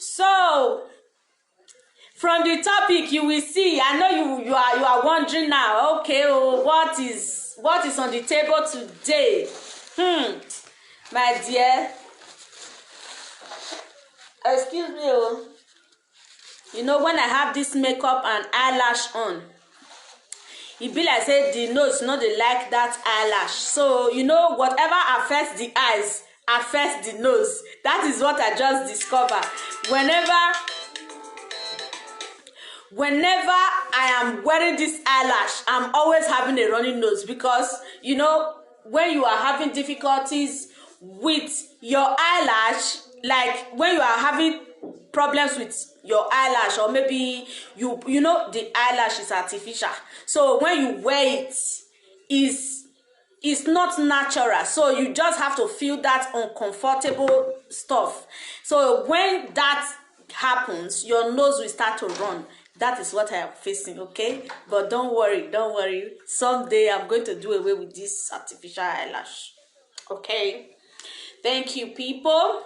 So from the topic you will see, I know you are wondering now, okay, oh, what is on the table today? My dear, excuse me, oh. You know, when I have this makeup and eyelash on, it be like say the nose no dey like that eyelash. So you know, whatever affects the eyes affects the nose. That is what I just discovered. Whenever I am wearing this eyelash, I'm always having a running nose, because you know, when you are having difficulties with your eyelash, like when you are having problems with your eyelash, or maybe you know the eyelash is artificial, so when you wear it, is not natural, so you just have to feel that uncomfortable stuff. So when that happens, your nose will start to run. That is what I am facing, okay? But don't worry, someday I'm going to do away with this artificial eyelash, okay? Thank you, people.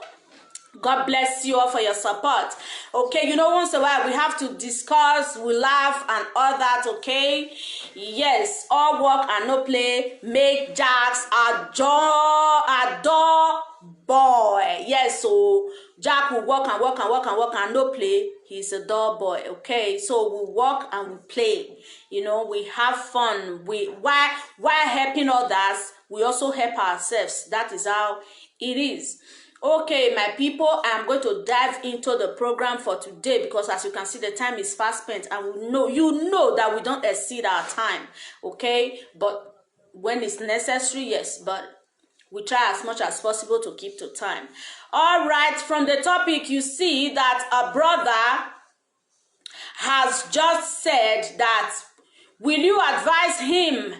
God bless you all for your support. Okay, you know, once in a while we have to discuss, we laugh and all that, okay? Yes, all work and no play make Jax a dull boy. Yes, so Jack will work and no play. He's a dull boy, okay? So we work and we play. You know, we have fun. While helping others, we also help ourselves. That is how it is. Okay, my people, I'm going to dive into the program for today, because as you can see, the time is fast spent, and you know that we don't exceed our time, okay? But when it's necessary, yes, but we try as much as possible to keep to time. All right, from the topic, you see that a brother has just said that, will you advise him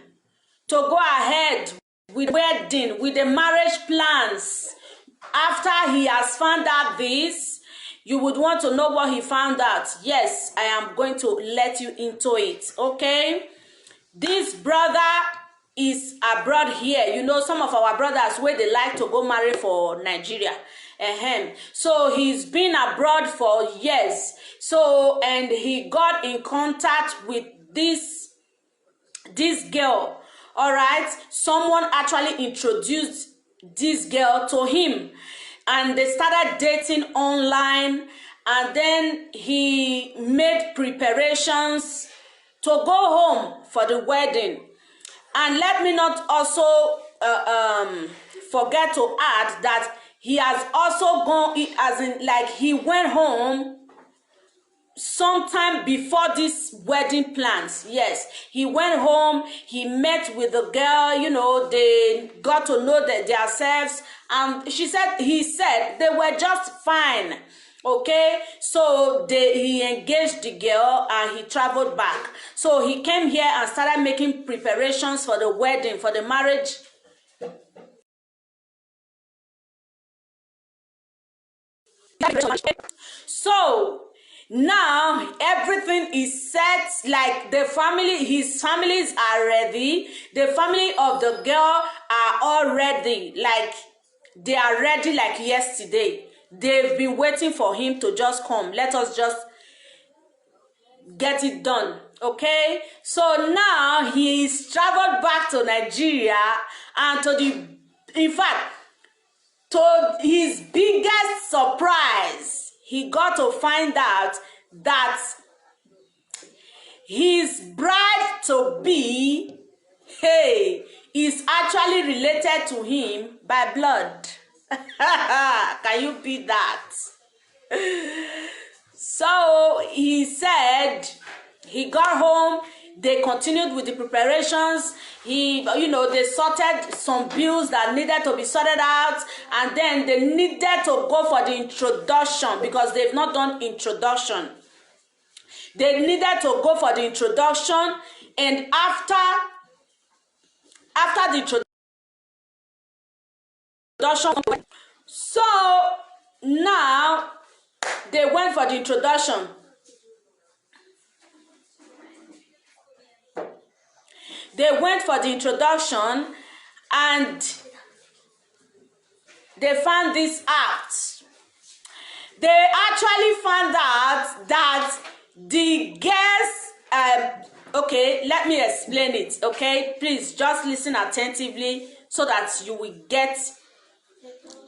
to go ahead with wedding, with the marriage plans? After he has found out this, you would want to know what he found out. Yes, I am going to let you into it, okay? This brother is abroad here. You know, some of our brothers where they like to go marry for Nigeria. So he's been abroad for years. So, and he got in contact with this girl. All right, someone actually introduced this girl to him, and they started dating online, and then he made preparations to go home for the wedding. And let me not also forget to add that he has also gone, as in like he went home sometime before this wedding plans. Yes, he went home, he met with the girl, you know, they got to know themselves, and he said they were just fine, okay? So he engaged the girl and he traveled back. So he came here and started making preparations for the wedding, for the marriage. So now everything is set, like the family, his families are ready, the family of the girl are all ready, like they are ready like yesterday. They've been waiting for him to just come. Let us just get it done, okay? So now he's traveled back to Nigeria, and in fact, to his biggest surprise, he got to find out that his bride-to-be, is actually related to him by blood. Can you beat that? So he said he got home, they continued with the preparations. They sorted some bills that needed to be sorted out, and then they needed to go for the introduction, because they've not done introduction. They needed to go for the introduction, and after the introduction, so now they went for the introduction. They went for the introduction, and they found this out. they actually found out that the girls, okay, let me explain it, okay? Please just listen attentively so that you will get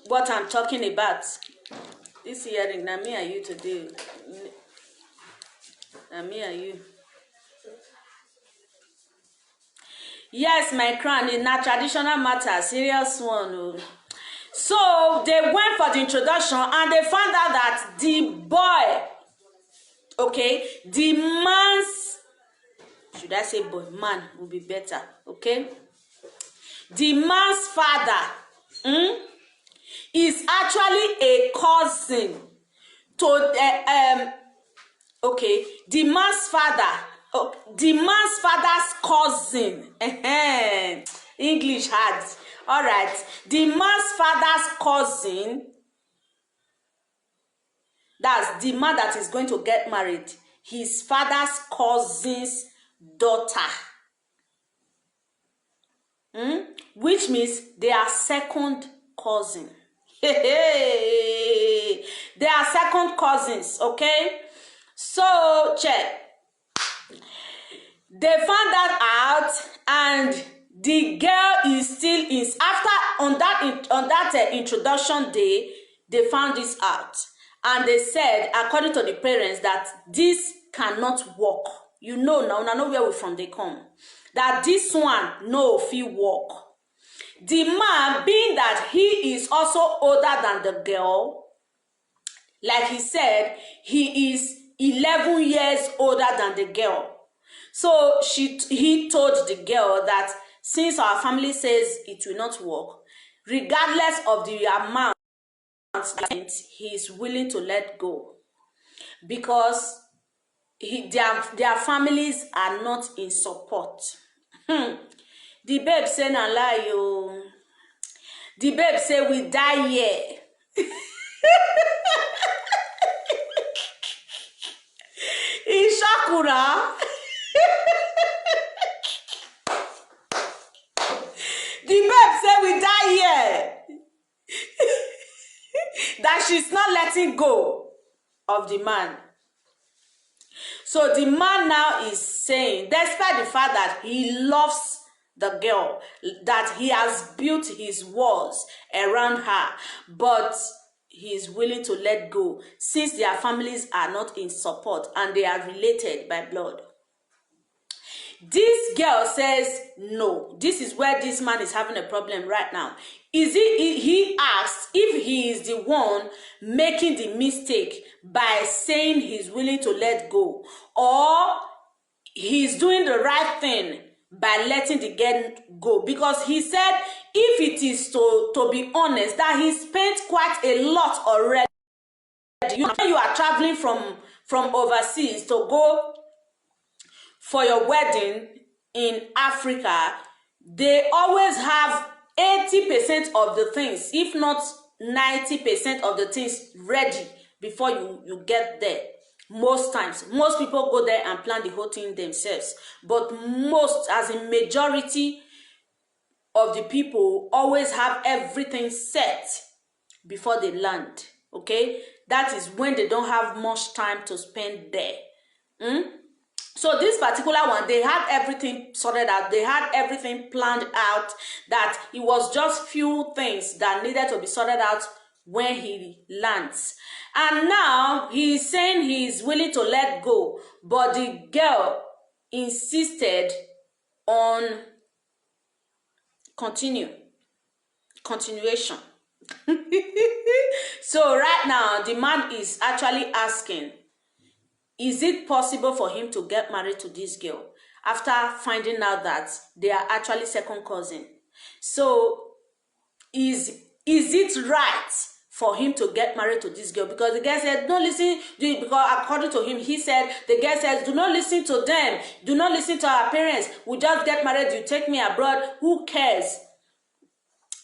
what I'm talking about. This hearing, now me and you today. Now me and you. Yes, my crown is not traditional matter, serious one. Oh. So they went for the introduction and they found out that the boy, okay, the man's, should I say boy, man will be better, okay? The man's father is actually a cousin to okay, the man's father's cousin. English hard. All right, the man's father's cousin, that's the man that is going to get married, his father's cousin's daughter, which means they are second cousin. They are second cousins, okay? So check. They found that out, and the girl is still is after on that introduction day. They found this out, and they said, according to the parents, that this cannot work. You know now where we from they come. That this one no fit work. The man, being that he is also older than the girl, like he said, he is 11 years older than the girl. So he told the girl that since our family says it will not work, regardless of the amount, he is willing to let go, because their families are not in support. The babe say na lie yo. The babe say we die here. Ishakura. The babe say we die here. That she's not letting go of the man. So the man now is saying, despite the fact that he loves the girl, that he has built his walls around her, but he is willing to let go since their families are not in support and they are related by blood. This girl says no. This is where this man is having a problem right now. He asks if he is the one making the mistake by saying he's willing to let go, or he's doing the right thing by letting the girl go, because he said, if it is to be honest, that he spent quite a lot already. You know, when you are traveling from overseas to go for your wedding in Africa, they always have 80% of the things, if not 90% of the things ready before you get there. Most times, most people go there and plan the whole thing themselves, but most, as in majority of the people, always have everything set before they land. Okay, that is when they don't have much time to spend there. So this particular one, they had everything sorted out. They had everything planned out, that it was just few things that needed to be sorted out when he lands. And now he's saying he's willing to let go, but the girl insisted on continuation. So right now, the man is actually asking, is it possible for him to get married to this girl after finding out that they are actually second cousin? So is it right for him to get married to this girl? Because the girl said, don't listen, because according to him, he said, the girl says, do not listen to them, do not listen to our parents, we just get married, you take me abroad, who cares?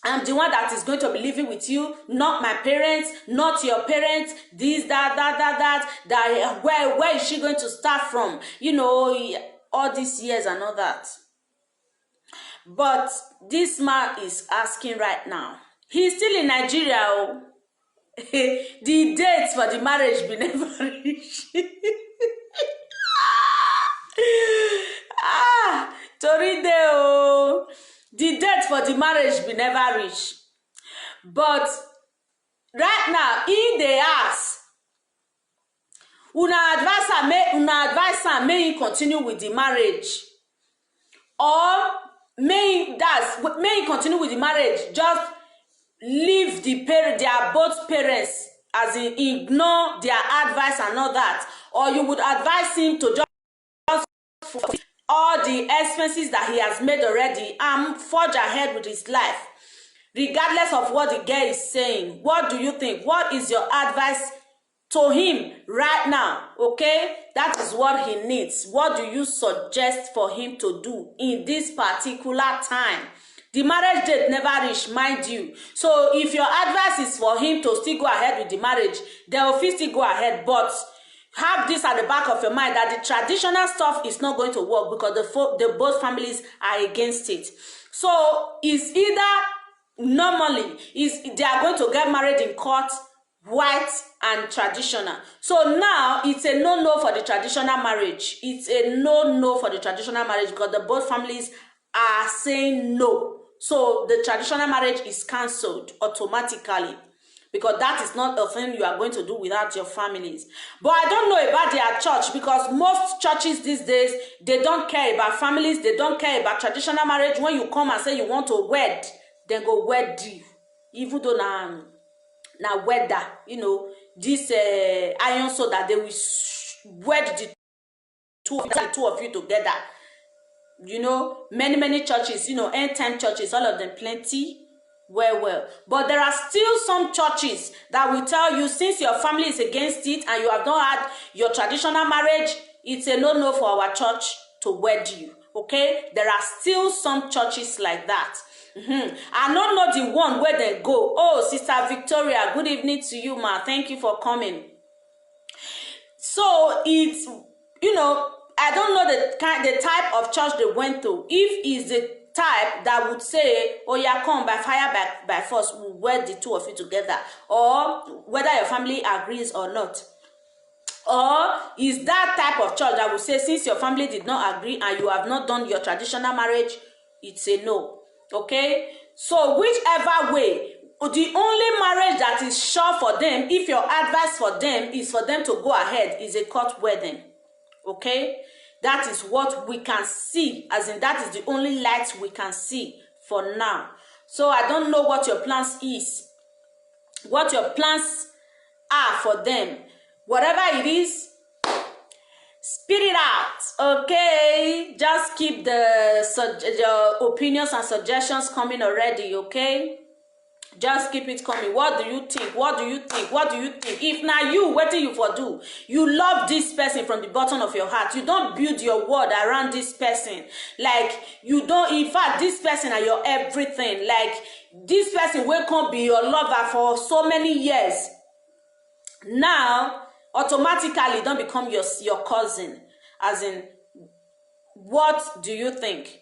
I'm the one that is going to be living with you, not my parents, not your parents, this, that, where is she going to start from? You know, all these years and all that. But this man is asking right now. He's still in Nigeria. the date for the marriage be never reach. Tori dey o. The date for the marriage be never reach. But right now, if they ask, una advise am make he continue with the marriage, or may he continue with the marriage, just leave their both parents, as in ignore their advice and all that, or you would advise him to just all the expenses that he has made already and forge ahead with his life, regardless of what the girl is saying. What do you think? What is your advice to him right now? Okay, that is what he needs. What do you suggest for him to do in this particular time? The marriage date never reached, mind you. So if your advice is for him to still go ahead with the marriage, they will still go ahead. But have this at the back of your mind, that the traditional stuff is not going to work, because the both families are against it. So it's either normally they are going to get married in court, white and traditional. So now it's a no for the traditional marriage. It's a no for the traditional marriage, because the both families are saying no. So the traditional marriage is cancelled automatically, because that is not a thing you are going to do without your families. But I don't know about their church, because most churches these days, they don't care about families, they don't care about traditional marriage. When you come and say you want to wed, then go wed you. Even though na wedder, this iron, so that they will wed the two of you together. Many churches, end time churches, all of them plenty. Well. But there are still some churches that will tell you, since your family is against it and you have not had your traditional marriage, it's a no for our church to wed you. Okay? There are still some churches like that. I don't know the one where they go. Oh, Sister Victoria, good evening to you, ma. Thank you for coming. So it's, I don't know the type of church they went to. If it's the type that would say, oh yeah, come by fire, by force, we'll wed the two of you together, or whether your family agrees or not. Or is that type of church that would say, since your family did not agree and you have not done your traditional marriage, it's a no. Okay? So whichever way, the only marriage that is sure for them, if your advice for them is for them to go ahead, is a court wedding. Okay? That is what we can see, as in that is the only light we can see for now. So I don't know what your plans is, what your plans are for them. Whatever it is, spit it out, okay? Just keep the opinions and suggestions coming already, okay? Just keep it coming. What do you think? What do you think? What do you think? If now you, what do you for do? You love this person from the bottom of your heart. You don't build your world around this person. Like, you don't, in fact, this person are your everything. Like, this person will come be your lover for so many years. Now, automatically don't become your cousin. As in, what do you think?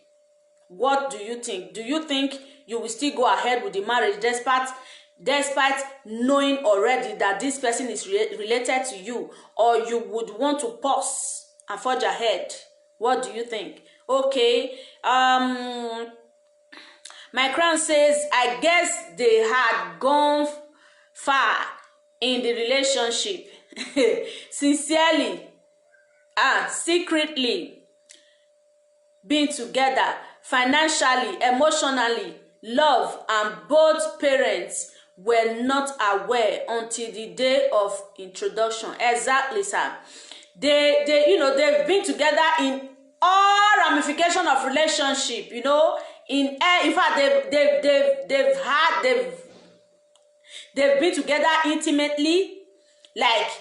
What do you think? Do you think you will still go ahead with the marriage despite knowing already that this person is related to you, or you would want to pause and forge ahead? What do you think? Okay. My crown says, I guess they had gone far in the relationship. Sincerely, secretly, being together, financially, emotionally, love, and both parents were not aware until the day of introduction. Exactly, sir. They've been together in all ramifications of relationship. In fact, they've been together intimately. Like,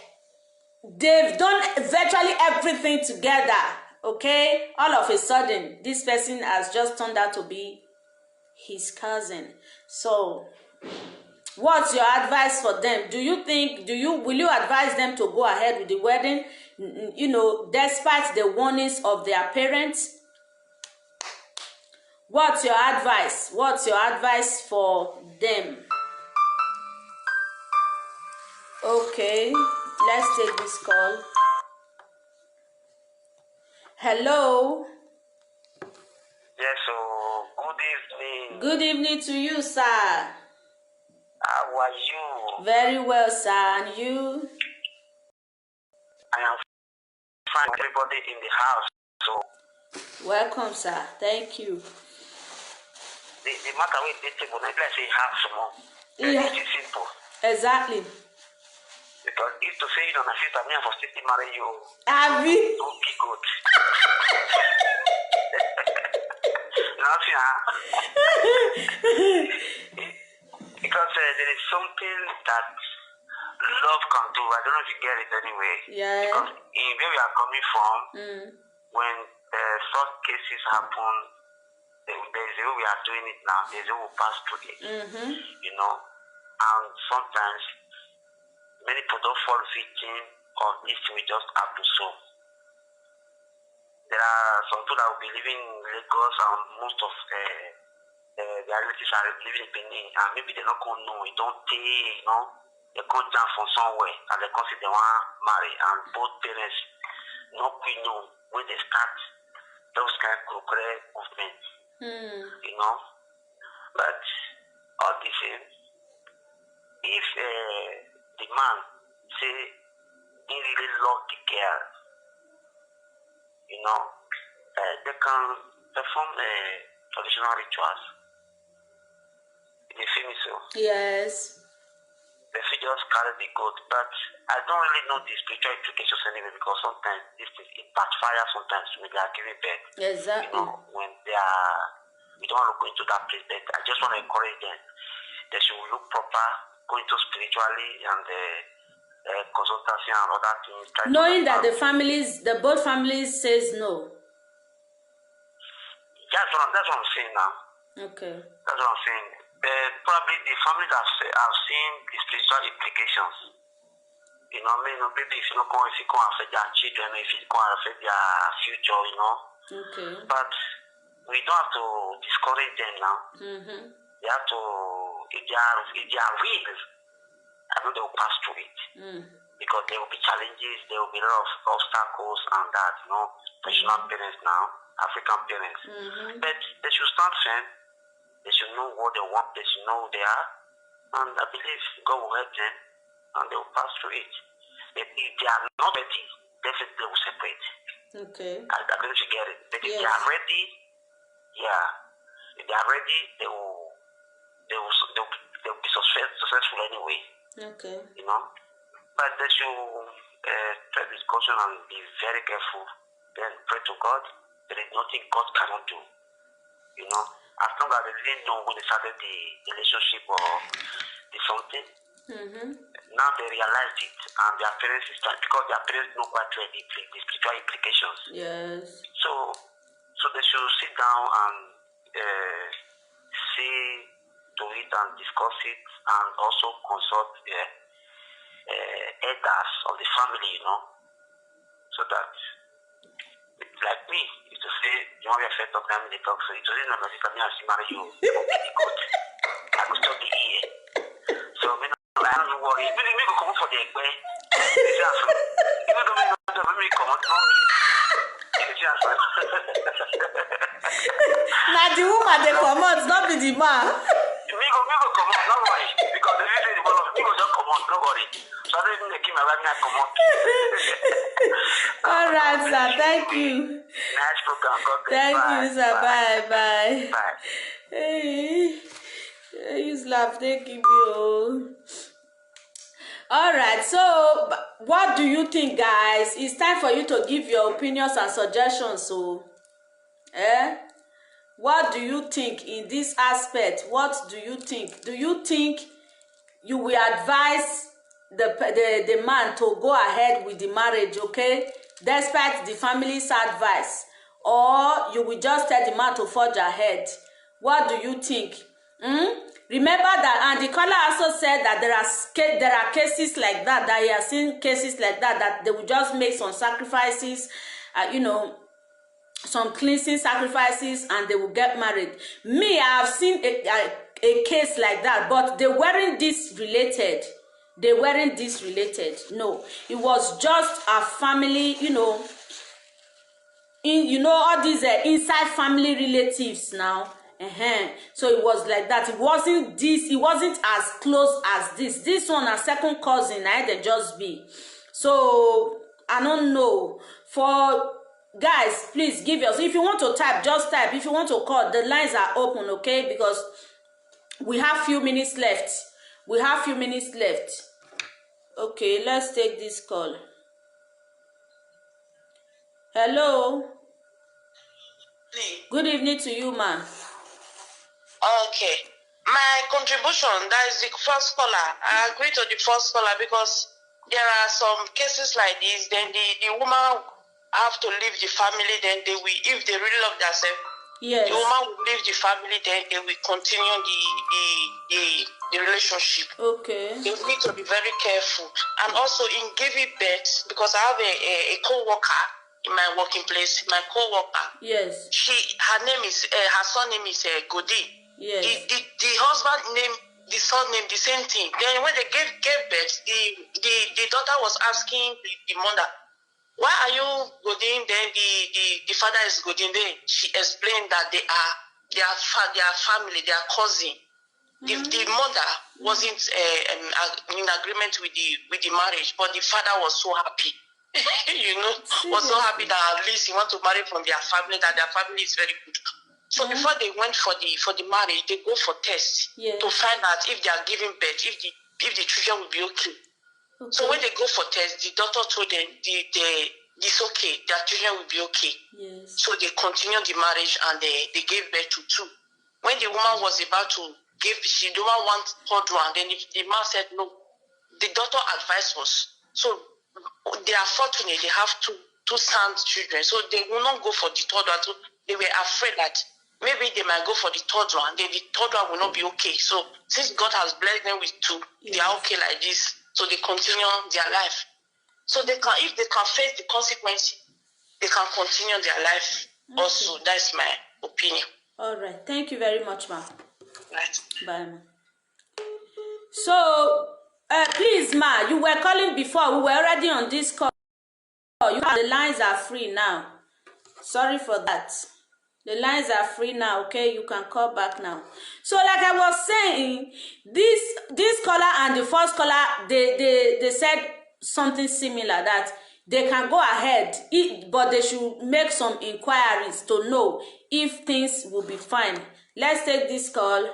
they've done virtually everything together. Okay, all of a sudden, this person has just turned out to be his cousin. So, what's your advice for them? Will you advise them to go ahead with the wedding, despite the warnings of their parents? What's your advice? What's your advice for them? Okay, let's take this call. Hello. Yes, so good evening. Good evening to you, sir. How are you? Very well, sir. And you? I am fine. Everybody in the house. So Welcome, sir. Thank you. the matter with this table, let's say half some more. Yeah. It is simple. Exactly. Because if to say you don't assist me for still marry you, Abby. don't be good. Nothing, because there is something that love can do. I don't know if you get it anyway. Yeah. Because in where we are coming from, when such cases happen, there's a way we are doing it now. There's a way we pass through it. You know, and sometimes many people don't fall victim of this. We just have to solve. There are some people that will be living in Lagos, and most of their relatives are living in Benin, and maybe they don't know. It don't take, you know, they come down from somewhere, and they come see they want to marry, and both parents not quite know when they start those kind of movements. You know, but all the same, if the man say he really love the girl, you know, they can perform traditional rituals. You feel me, so? Yes. They should just carry the goat, but I don't really know the spiritual implications anyway, because sometimes it backfires sometimes when they are giving birth. Exactly. You know, when they are, we don't want to go into that place, but I just want to encourage them. They should look proper, go into spiritually and consultation and other things. Knowing that both families says no. That's what I'm saying now. Okay. That's what I'm saying. Probably the families have seen the spiritual implications. You know, maybe if you can't affect their children, if you can't affect their future, you know. Okay. But we don't have to discourage them now. They have to, if they are real, I know they will pass through it. Because there will be challenges, there will be a lot of obstacles and that, you know, traditional parents now, African parents. But they should stand firm. They should know what they want, they should know who they are, and I believe God will help them, and they will pass through it. If they are not ready, definitely they will separate. Okay. I don't know if you get it. But if Yes. they are ready, yeah, if they are ready, they will be successful anyway. Okay. You know, but they should try discussion and be very careful. Then pray to God. There is nothing God cannot do. You know, as long as they didn't know when they started the relationship or the something, now they realized it, and their parents because their parents know quite well the spiritual implications. Yes. So they should sit down and see to it and discuss it, and also consult elders of the family, you know, so that, like me, is to say, you want to be affected of family talk, so it doesn't matter if I see marry you, it will be good. I will still be here. So, I don't worry. Me go come for the egg, even though me come out, now the woman they come out, not be the man. Me go come out, don't worry. Because the reason the ball, me go just come out, don't worry. So I don't even keep my wife come out. All right, sir. Thank you. Nice program. God bless. Thank you, sir. Bye. Bye. Hey, use laugh. Thank you. All right. So, what do you think, guys? It's time for you to give your opinions and suggestions. So, what do you think in this aspect? What do you think? Do you think you will advise the man to go ahead with the marriage, okay, despite the family's advice, or you will just tell the man to forge ahead? What do you think? Remember that, and the caller also said that there are cases like that he has seen cases like that they will just make some sacrifices, some cleansing sacrifices, and they will get married. Me, I have seen a case like that, but they weren't this related. they weren't this related. No, it was just a family, you know, all these inside family relatives now. So it was like that. It wasn't as close as this one, a second cousin, I then just be. So I don't know. For guys, please give us, if you want to type, just type. If you want to call, the lines are open, okay? Because we have few minutes left. Okay, let's take this call. Hello. Good evening to you, ma'am. Okay. My contribution, that is the first caller. I agree to the first caller because there are some cases like this, then the woman have to leave the family, then they will, if they really love themselves, yes, the woman will leave the family, then they will continue the relationship. Okay. They need to be very careful. And also in giving birth, because I have a co-worker in my working place, my co-worker. Yes. Her son name is Godi. Yes. The husband name, the son name, the same thing. Then when they gave birth, the daughter was asking the mother, why are you Godin? Then the father is Godin. Then she explained that they are family, they are cousin. The mother wasn't in agreement with the marriage, but the father was so happy. Was so happy that at least he want to marry from their family, that their family is very good. So before they went for the marriage, they go for tests to find out if they are giving birth, if the children will be okay. So when they go for tests, the doctor told them it's okay, their children will be okay. Yes. So they continued the marriage and they gave birth to 2. When the woman was about to give, she didn't want third one. Then the man said no. The doctor advised us. So they are fortunate; they have two sound children. So they will not go for the third one. So they were afraid that maybe they might go for the third one. Then the third one will not be okay. So since God has blessed them with 2, they are okay like this. So they continue their life. So they can, if they can face the consequences, they can continue their life. Okay. Also, that's my opinion. All right. Thank you very much, ma'am. Right. Bye, ma'am. So, please, ma, you were calling before. We were already on this call. The lines are free now. Sorry for that. The lines are free now, okay? You can call back now. So, like I was saying, this caller and the first caller, they said something similar, that they can go ahead, but they should make some inquiries to know if things will be fine. Let's take this call.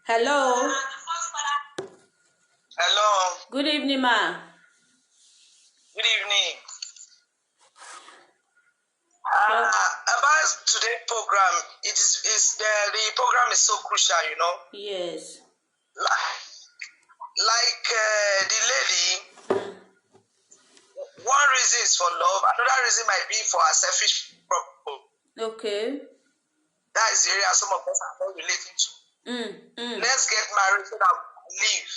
Hello. Hello. Good evening, ma. Good evening. About today's program, the program is so crucial, Yes. Like the lady, one reason is for love, another reason might be for a selfish purpose. Okay. That is the area some of us are not relating to. Let's get married so that we live.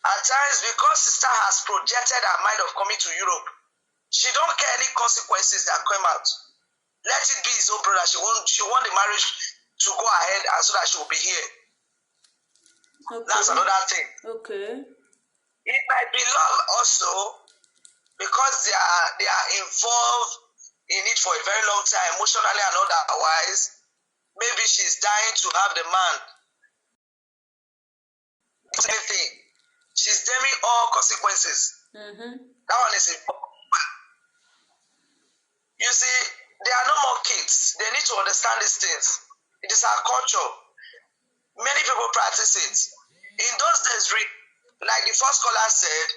At times, because sister has projected her mind of coming to Europe, she don't care any consequences that come out. Let it be his own brother. She want the marriage to go ahead, and so that she will be here. Okay. That's another thing. Okay. It might be love also, because they are involved in it for a very long time, emotionally and otherwise. Maybe she's dying to have the man. Same thing. She's damning all consequences. That one is important. You see, there are no more kids. They need to understand these things. It is our culture. Many people practice it. In those days, like the first caller said,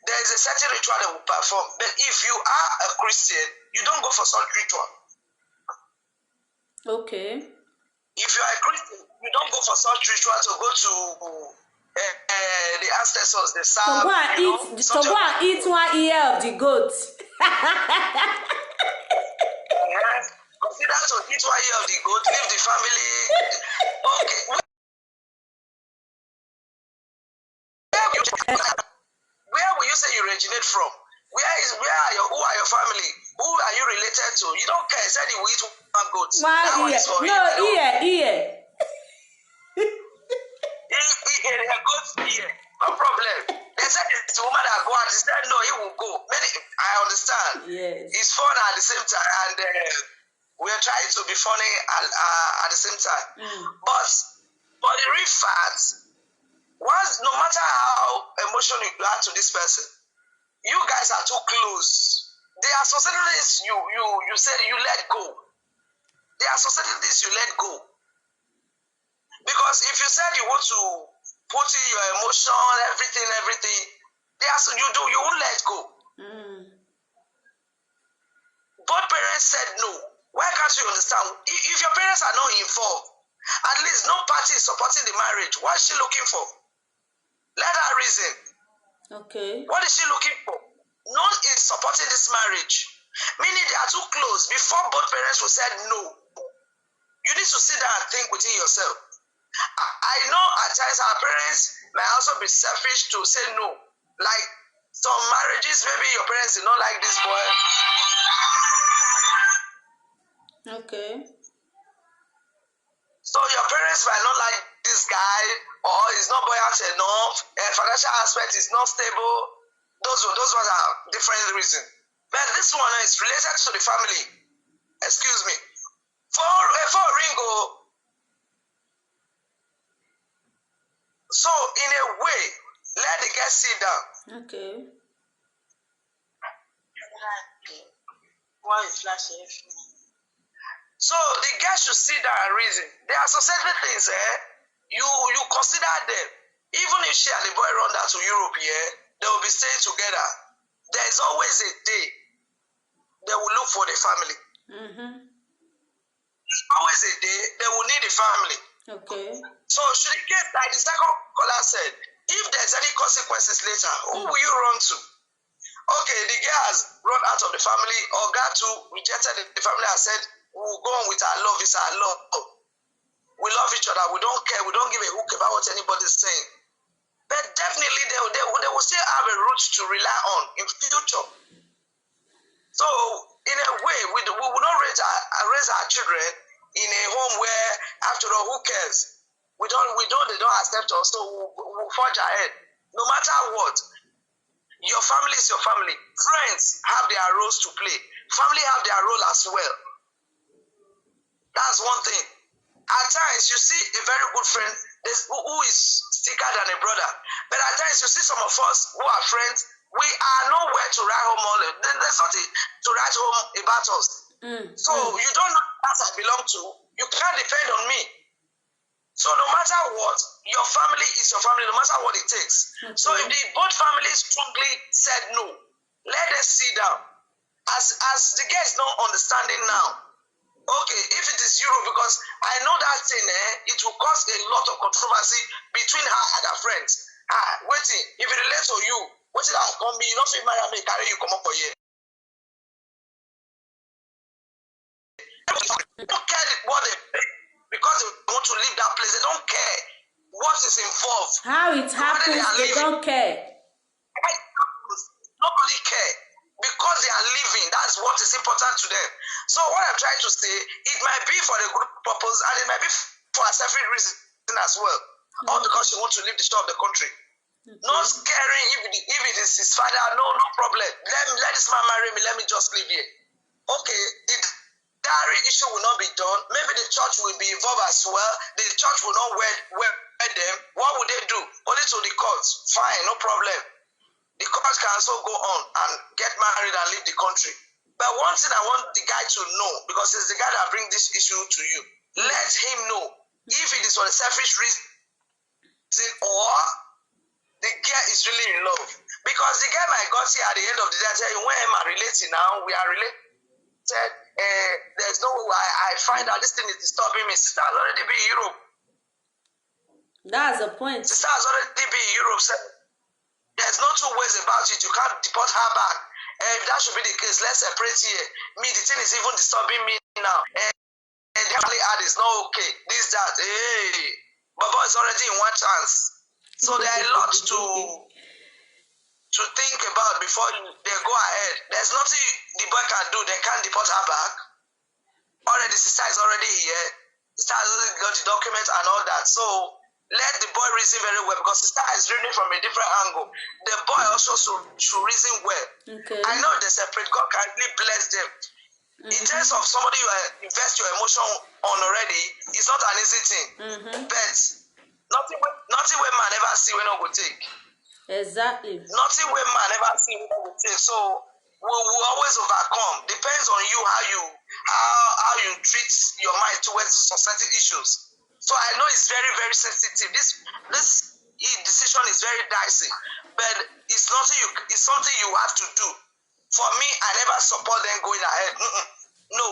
there is a certain ritual they will perform. But if you are a Christian, you don't go for such ritual. Okay. If you are a Christian, you don't go for such ritual to go to the ancestors, the serve. So go and eat one ear of the goat. Consider to eat one ear of the goat, leave the family. Okay. Where will you say you originate from? Who are your family? Who are you related to? You don't care. Said you eat one goat. Ear. Go here. No problem. They said it's the woman that go out. He said no, he will go. I understand. Yes. It's fun at the same time, and we are trying to be funny at the same time. But the real fact, no matter how emotional you are to this person, you guys are too close. There are certain things you said you let go. There are certain things you let go. Because if you said you want to put in your emotion, everything, you won't let go. Both parents said no. Why can't you understand? If your parents are not involved, at least no party is supporting the marriage. What is she looking for? Let her reason. Okay. What is she looking for? None is supporting this marriage. Meaning they are too close. Before both parents will say no, you need to sit down and think within yourself. I know at times our parents may also be selfish to say no. Like some marriages, maybe your parents did not like this boy. Okay. So your parents might not like this guy, or he's not buoyant enough, financial aspect is not stable. Those ones are different reasons. But this one is related to the family. Excuse me. For Ringo. So in a way, let the guy sit down. Okay. Why is flashing? So the guy should sit down and reason. There are some certain things, you consider them. Even if she and the boy run down to Europe, they will be staying together. There is always a day they will look for the family. Always a day they will need the family. Okay. So should it get, like the second caller said, if there's any consequences later, who will you run to? Okay, the girl has run out of the family, or got to rejected the family and said, we'll go on with our love, it's our love. We love each other, we don't care, we don't give a hook about what anybody's saying. But definitely they will still have a root to rely on in future. So in a way, we will not raise our children in a home where, after all, who cares? They don't accept us, so we'll forge ahead. No matter what, your family is your family. Friends have their roles to play. Family have their role as well. That's one thing. At times, you see a very good friend who is thicker than a brother. But at times, you see some of us who are friends, we are nowhere to write home on. There's nothing to write home about us. So you don't know what I belong to. You can't depend on me. So no matter what, your family is your family, no matter what it takes. Okay. So if both families strongly said no, let us sit down. As the guy is not understanding now, okay, if it is Europe, because I know that thing, it will cause a lot of controversy between her and her friends. Waiting, if it relates to you, what is that going to be? You don't feel married, me carry you come up for you. They don't care what they pay because they want to leave that place. They don't care what is involved. How it happens, they don't care. Nobody care because they are living. That's what is important to them. So what I'm trying to say, it might be for the group purpose and it might be for a selfish reason as well, or because you want to leave the shore of the country. Not caring if it is his father. No problem. Let this man marry me. Let me just live here. Okay, the dowry issue will not be done. Maybe the church will be involved as well. The church will not wed them. What would they do? Only to the courts. Fine, no problem. The courts can also go on and get married and leave the country. But one thing I want the guy to know, because it's the guy that brings this issue to you, let him know if it is for a selfish reason or the girl is really in love. Because the guy might got here at the end of the day and tell you, when am I relating now? We are related. There's no way I find out this thing is disturbing me. Sister has already been in Europe. That's the point. Sister has already been in Europe. So there's no two ways about it. You can't deport her back. If that should be the case, let's separate here. Me, the thing is even disturbing me now. And the family ad is not okay. This, that. Hey, Baba is already in one chance. So there are a lot to think about before they go ahead. There's nothing the boy can do. They can't deport her back. Already, sister is already here. Sister has already got the document and all that. So let the boy reason very well, because sister is reading from a different angle. The boy also should reason well. Okay. I know they separate. God can really bless them. In terms of somebody you invest your emotion on already, it's not an easy thing. But nothing where man ever see we not go take. Exactly. Nothing where man ever see we not go take. So we will always overcome. Depends on you how you treat your mind towards some certain issues. So I know it's very, very sensitive. This decision is very dicey, but it's something you have to do. For me, I never support them going ahead. No,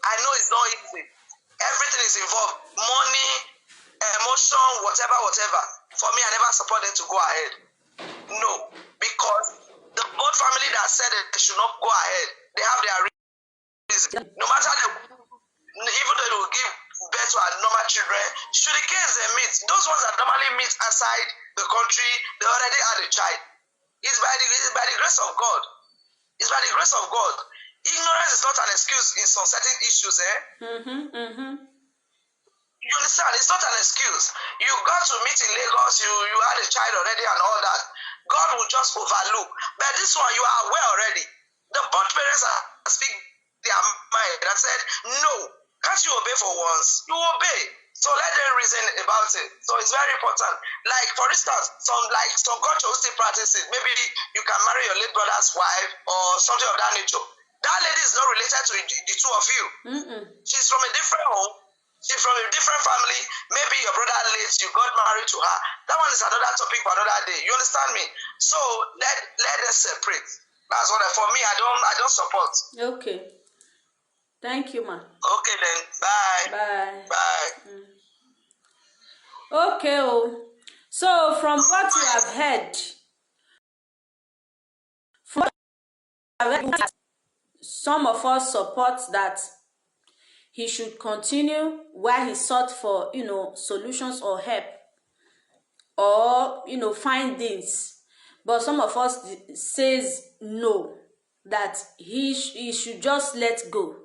I know it's not easy. Everything is involved: money, emotion, whatever. For me, I never support them to go ahead. No, because the both family that said they should not go ahead, they have their reason. No matter even though they will give birth to normal children, should the case they meet, those ones that normally meet outside the country, they already had a child. It's by the grace of God. It's by the grace of God. Ignorance is not an excuse in some certain issues, You understand? It's not an excuse. You got to meet in Lagos, you had a child already and all that. God will just overlook. But this one, you are aware already. The both parents are speaking their mind and said, no, can't you obey for once? You obey. So let them reason about it. So it's very important. Like, for instance, some culture will still practice it. Maybe you can marry your late brother's wife or something of that nature. That lady is not related to the two of you. She's from a different home. She's from a different family. Maybe your brother late, you got married to her. That one is another topic for another day. You understand me? So let us separate. That's what for me, I don't support. Okay. Thank you, ma. Okay then. Bye. Bye. Bye. Okay. So from what you have heard, some of us support that he should continue while he sought for, solutions or help or, findings. But some of us says no, that he should just let go.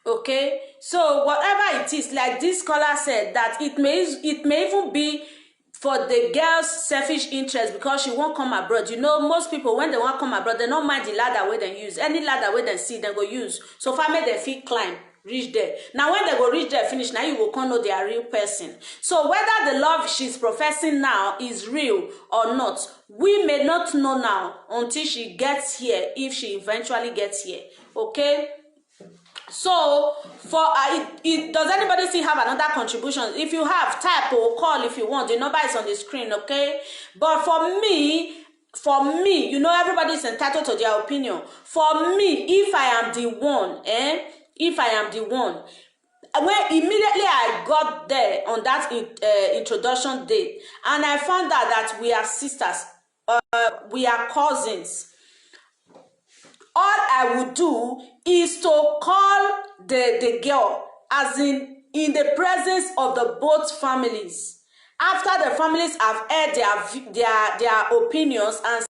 Okay, so whatever it is, like this scholar said, that it may even be for the girl's selfish interest because she won't come abroad. Most people, when they want to come abroad, they don't mind the ladder where they use. Any ladder where they see, they go use. So family, they feel climb, reach there. Now when they go reach there, finish, now you will come know they are real person. So whether the love she's professing now is real or not, we may not know now until she gets here, if she eventually gets here. Okay. So for does anybody still have another contribution? If you have, type or call if you want. The number is on the screen, okay? But for me, everybody is entitled to their opinion. For me, if I am the one, when immediately I got there on that introduction date, and I found out that we are sisters, we are cousins, all I would do is to call the girl, as in the presence of the both families. After the families have heard their opinions and